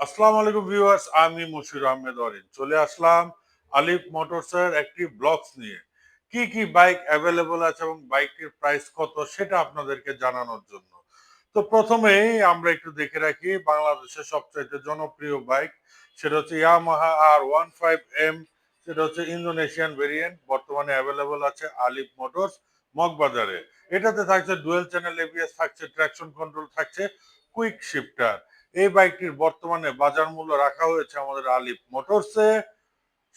আসসালামু আলাইকুম ভিউয়ার্স, আমি মশিউর আহমেদ অরিন চলে আসলাম আলিফ মোটরসের একটি ব্লগস নিয়ে। কি কি বাইক অ্যাভেলেবল আছে এবং বাইকের প্রাইস কত সেটা আপনাদেরকে জানানোর জন্য। তো প্রথমেই আমরা একটু দেখে রাখি বাংলাদেশের সবচাইতে জনপ্রিয় বাইক, সেটা হচ্ছে ইয়ামাহা R15M। সেটা হচ্ছে ইন্দোনেশিয়ান ভেরিয়েন্ট, বর্তমানে অ্যাভেলেবল আছে আলিফ মোটরস মগবাজারে। এটাতে থাকছে ডুয়েল চ্যানেল এবিএস, থাকছে ট্র্যাকশন কন্ট্রোল, থাকছে কুইক শিফটার। এই বাইকটির বর্তমানে বাজার মূল্য রাখা হয়েছে আমাদের আলিফ মোটরসে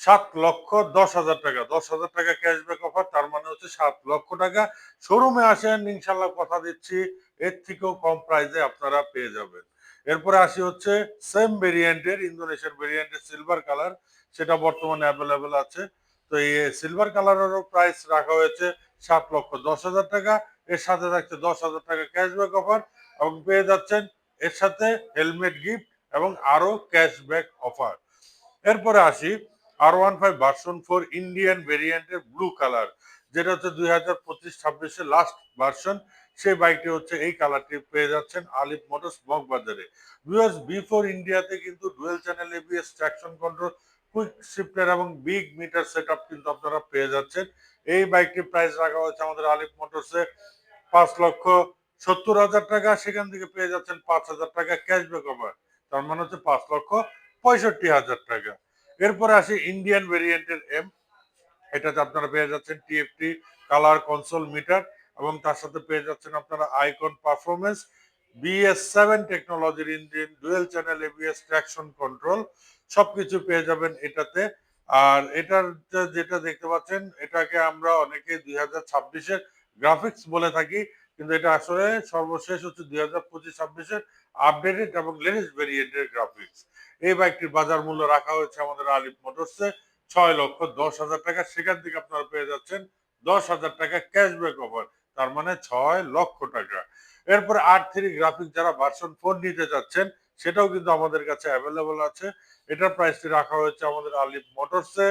7,10,000 টাকা। 10,000 টাকা ক্যাশব্যাক অফার, তার মানে হচ্ছে 7 লক্ষ টাকা। শোরুমে আসেন, ইনশাল্লাহ কথা দিচ্ছি এর থেকেও কম প্রাইসে আপনারা পেয়ে যাবেন। এরপরে আসি হচ্ছে সেম ভেরিয়েন্টের, ইন্দোনেশিয়ান ভেরিয়েন্টের সিলভার কালার, সেটা বর্তমানে অ্যাভেলেবেল আছে। তো এই সিলভার কালারেরও প্রাইস রাখা হয়েছে 7,10,000 টাকা। এর সাথে থাকছে 10,000 টাকা ক্যাশব্যাক অফার এবং পেয়ে যাচ্ছেন এর সাথে হেলমেট গিফট এবং আরো ক্যাশব্যাক অফার। এরপরে আসি R15 ভার্সন 4 ইন্ডিয়ান ভেরিয়েন্টের ব্লু কালার, যেটা হচ্ছে 2025-26-এর লাস্ট ভার্সন। সেই বাইকটি হচ্ছে এই কালারটি পেয়ে যাচ্ছেন আলিফ মোটরস মগবাজারে। বিফোর ইন্ডিয়াতে কিন্তু dual channel ABS, traction control, quick shifter এবং বিগ মিটার সেটআপ কিন্তু আপনারা পেয়ে যাচ্ছেন। এই বাইকটির প্রাইস রাখা হয়েছে আমাদের আলিফ মোটরসে 5,70,000 টাকা। সেখান থেকে পেয়ে যাচ্ছেন 5,000 টাকা ক্যাশব্যাক অফার, তার মানে হচ্ছে 5,65,000 টাকা। এরপরে আসি ইন্ডিয়ান ভেরিয়েন্টের এম। এটাতে আপনারা পেয়ে যাচ্ছেন টিএফটি কালার কনসোল মিটার এবং তার সাথে পেয়ে যাচ্ছেন আপনারা আইকন পারফরমেন্স, BS7 টেকনোলজির engine, dual channel ABS, traction control, সবকিছু পেয়ে যাবেন এটাতে। আর এটার যেটা দেখতে পাচ্ছেন, এটাকে আমরা অনেকে 2026-এর গ্রাফিক্স বলে থাকি, কিন্তু এটা আসলে সর্বশেষ হচ্ছে 2025-26-এর আপডেটেড এবং লেটেস্ট ভেরিয়েন্টের গ্রাফিক্স। এই বাইকটির বাজার মূল্য রাখা হয়েছে আমাদের আলিফ মোটরসে 6,10,000 টাকা। সেখান থেকে আপনারা পেয়ে যাচ্ছেন 10,000 টাকা ক্যাশব্যাক অফার, তার মানে 6 লক্ষ টাকা। এরপরে R3 গ্রাফিক যারা ভার্সন 4 নিতে যাচ্ছেন, সেটাও কিন্তু আমাদের কাছে অ্যাভেলেবল আছে। এটার প্রাইসটি রাখা হয়েছে আমাদের আলিফ মোটরসে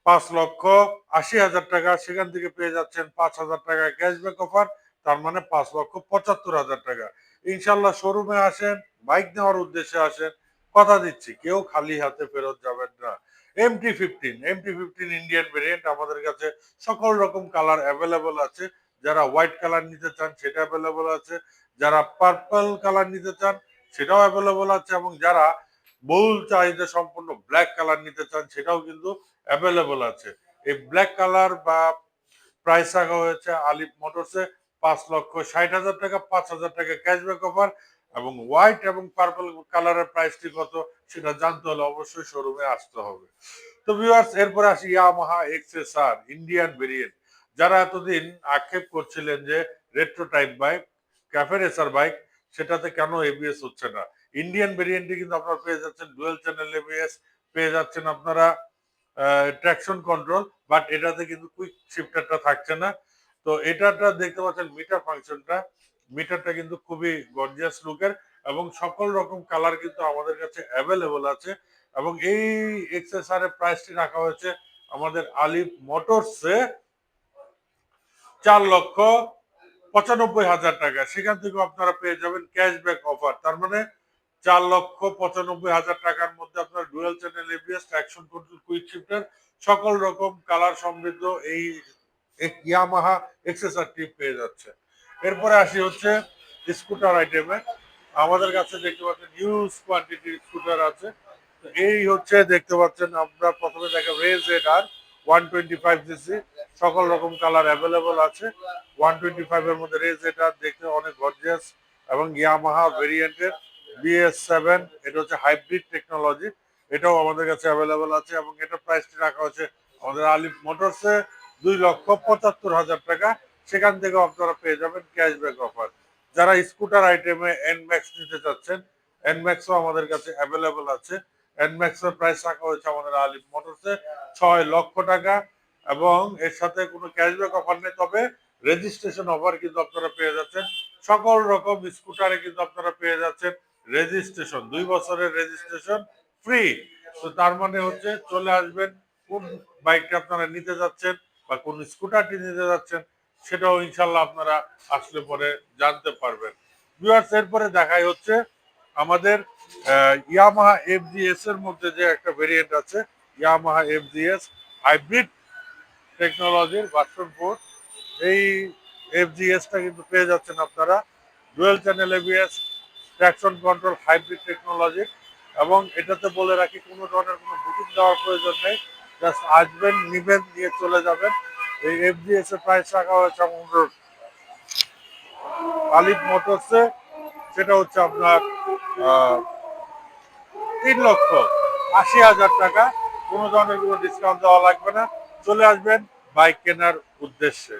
5,80,000 টাকা। সেখান থেকে পেয়ে যাচ্ছেন 5,000 টাকা ক্যাশব্যাক অফার, তার মানে 5,75,000 টাকা। ইনশাল্লাহ শোরুমে আসেন, বাইক নেওয়ার উদ্দেশ্যে আসেন, কথা দিচ্ছি কেউ খালি হাতে ফেরত যাবেন না। MT-15 ইন্ডিয়ান ভেরিয়েন্ট আমাদের কাছে সকল রকম কালার অ্যাভেলেবল আছে। যারা হোয়াইট কালার নিতে চান সেটা অ্যাভেলেবল আছে, যারা পার্পল কালার নিতে চান সেটাও অ্যাভেলেবল আছে, এবং যারা বহুল চাহিদা সম্পূর্ণ ব্ল্যাক কালার নিতে চান সেটাও কিন্তু অ্যাভেলেবল আছে। এই ব্ল্যাক কালার বা প্রাইস রাখা হয়েছে আলিফ মোটরসে 5,60,000 টাকা, 5,000 টাকা ক্যাশব্যাক অফার। এবং হোয়াইট এবং পার্পল কালারের প্রাইসটি কত সেটা জানতে হলে অবশ্যই শোরুমে আসতে হবে। তো ভিউয়ার্স, এরপরে আসি ইয়ামাহা এক্সএসআর ইন্ডিয়ান ভেরিয়েন্ট। যারা এতদিন আক্ষেপ করছিলেন যে retro type bike, cafe racer bike, সেটাতে কেন এবিএস হচ্ছে না, ইন্ডিয়ান ভেরিয়েন্টে কিন্তু আপনারা পেয়ে যাচ্ছেন ডুয়েল চ্যানেল এবিএস, পেয়ে যাচ্ছেন আপনারা ট্র্যাকশন কন্ট্রোল, বাট এটাতে কিন্তু কুইক শিফটারটা থাকছে না। তো এটাটা দেখতে পাচ্ছেন মিটার ফাংশনটা, মিটারটা কিন্তু খুবই গর্জিয়াস লুকের এবং সকল রকম কালার কিন্তু আমাদের কাছে অ্যাভেলেবল আছে। এবং এই এক্সএসআর এর প্রাইসটি রাখা হয়েছে আমাদের আলিফ মোটরসে 4,95,000 টাকা। সেখান থেকে আপনারা পেয়ে যাবেন ক্যাশব্যাক অফার, তার মানে 4,95,000 টাকার মধ্যে আপনার dual channel ABS, traction control, quick shifter, সকল রকম কালার সমৃদ্ধ এই ইয়ামাহা এক্সএসআর টি পেয়ে যাচ্ছে। এরপরে আসি হচ্ছে স্কুটার আইটেমে। আমাদের কাছে দেখতে পাচ্ছেন হিউজ কোয়ান্টিটির স্কুটার আছে। তো এই হচ্ছে দেখতে পাচ্ছেন, আমরা প্রথমে দেখে রেজ আর 125 সিসি, সকল রকম কালার অ্যাভেলেবল আছে। 125 এর মধ্যে রেজ আর দেখতে অনেক গর্জিয়াস এবং ইয়ামাহা ভেরিয়েন্টের BS7, এটা হচ্ছে হাইব্রিড টেকনোলজি, এটাও আমাদের কাছে অ্যাভেলেবল আছে এবং এটার প্রাইসটি রাখা হচ্ছে আমাদের আলিফ মোটরসে 2,75,000 টাকা। সেখান থেকে আপনারা পেয়ে যাবেন ক্যাশব্যাক অফার। যারা স্কুটার আইটেমে এনম্যাক্স নিতে চাচ্ছেন, এনম্যাক্সও আমাদের কাছে অ্যাভেলেবল আছে। এনম্যাক্স এর প্রাইস রাখা হয়েছে আমাদের আলিফ মোটরসে 6 লক্ষ টাকা এবং এর সাথে কোনো ক্যাশব্যাক অফার নেই, তবে রেজিস্ট্রেশন অফার কিন্তু আপনারা পেয়ে যাচ্ছেন। সকল রকম স্কুটারে কিন্তু আপনারা পেয়ে যাচ্ছেন রেজিস্ট্রেশন, 2 বছরের রেজিস্ট্রেশন ফ্রি। তো তার মানে হচ্ছে চলে আসবেন, কোন বাইকটা আপনারা নিতে যাচ্ছেন বা কোন স্কুটারটি নিতে যাচ্ছেন সেটাও ইনশাল্লাহ আপনারা আসলে পরে জানতে পারবেন। ভিউয়ার্স, এরপরে দেখাই হচ্ছে আমাদের ইয়ামাহা এফজিএস এর মধ্যে যে একটা ভেরিয়েন্ট আছে, ইয়ামাহা এফজিএস হাইব্রিড টেকনোলজির ভার্সন 4, এই এফজিএসটা কিন্তু পেয়ে যাচ্ছেন আপনারা dual channel ABS, traction control, hybrid technology. এবং এটাতে বলে রাখি, কোনো ধরনের কোনো বুকিং দেওয়ার প্রয়োজন নেই, জাস্ট আসবেন, নিবেন, নিয়ে চলে যাবেন। এই এফজিএস এর প্রাইস রাখা হয়েছে আমাদের আলিফ মোটরসে, সেটা হচ্ছে আপনার 3,80,000 টাকা। কোনো ধরনের কোনো ডিসকাউন্ট দেওয়া লাগবে না, চলে আসবেন বাইক কেনার উদ্দেশ্যে।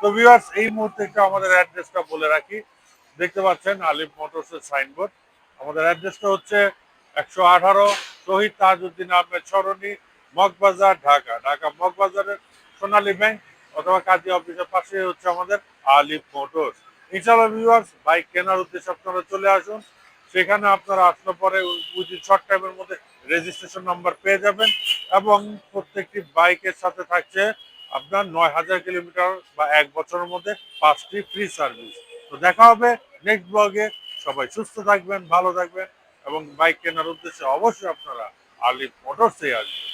তো ভিউয়ার্স, এই মুহূর্তে একটু আমাদের অ্যাড্রেসটা বলে রাখি। দেখতে পাচ্ছেন আলিফ মোটরসের সাইনবোর্ড। আমাদের অ্যাড্রেসটা হচ্ছে 118 শহীদ তাজউদ্দিন আহমেদ সরণি, মগবাজার, ঢাকা। ঢাকা মগবাজারের সোনালী ব্যাংক অথবা কাজী অফিসের পাশে হচ্ছে আমাদের আলিফ মোটরস। ইনশাআল্লাহ ভিউয়ার্স, বাইক কেনার উদ্দেশ্যে আপনারা চলে আসুন। সেখানে আপনারা আসলে পরে উইদিন শর্ট টাইমের মধ্যে রেজিস্ট্রেশন নাম্বার পেয়ে যাবেন, এবং প্রত্যেকটি বাইকের সাথে থাকছে আপনার 9,000 কিলোমিটার বা 1 বছরের মধ্যে 5টি ফ্রি সার্ভিস। তো দেখা হবে নেক্সট ব্লগে। সবাই সুস্থ থাকবেন, ভালো থাকবেন, এবং বাইক কেনার উদ্দেশ্যে অবশ্যই আপনারা আলিফ মোটরসে আসবেন।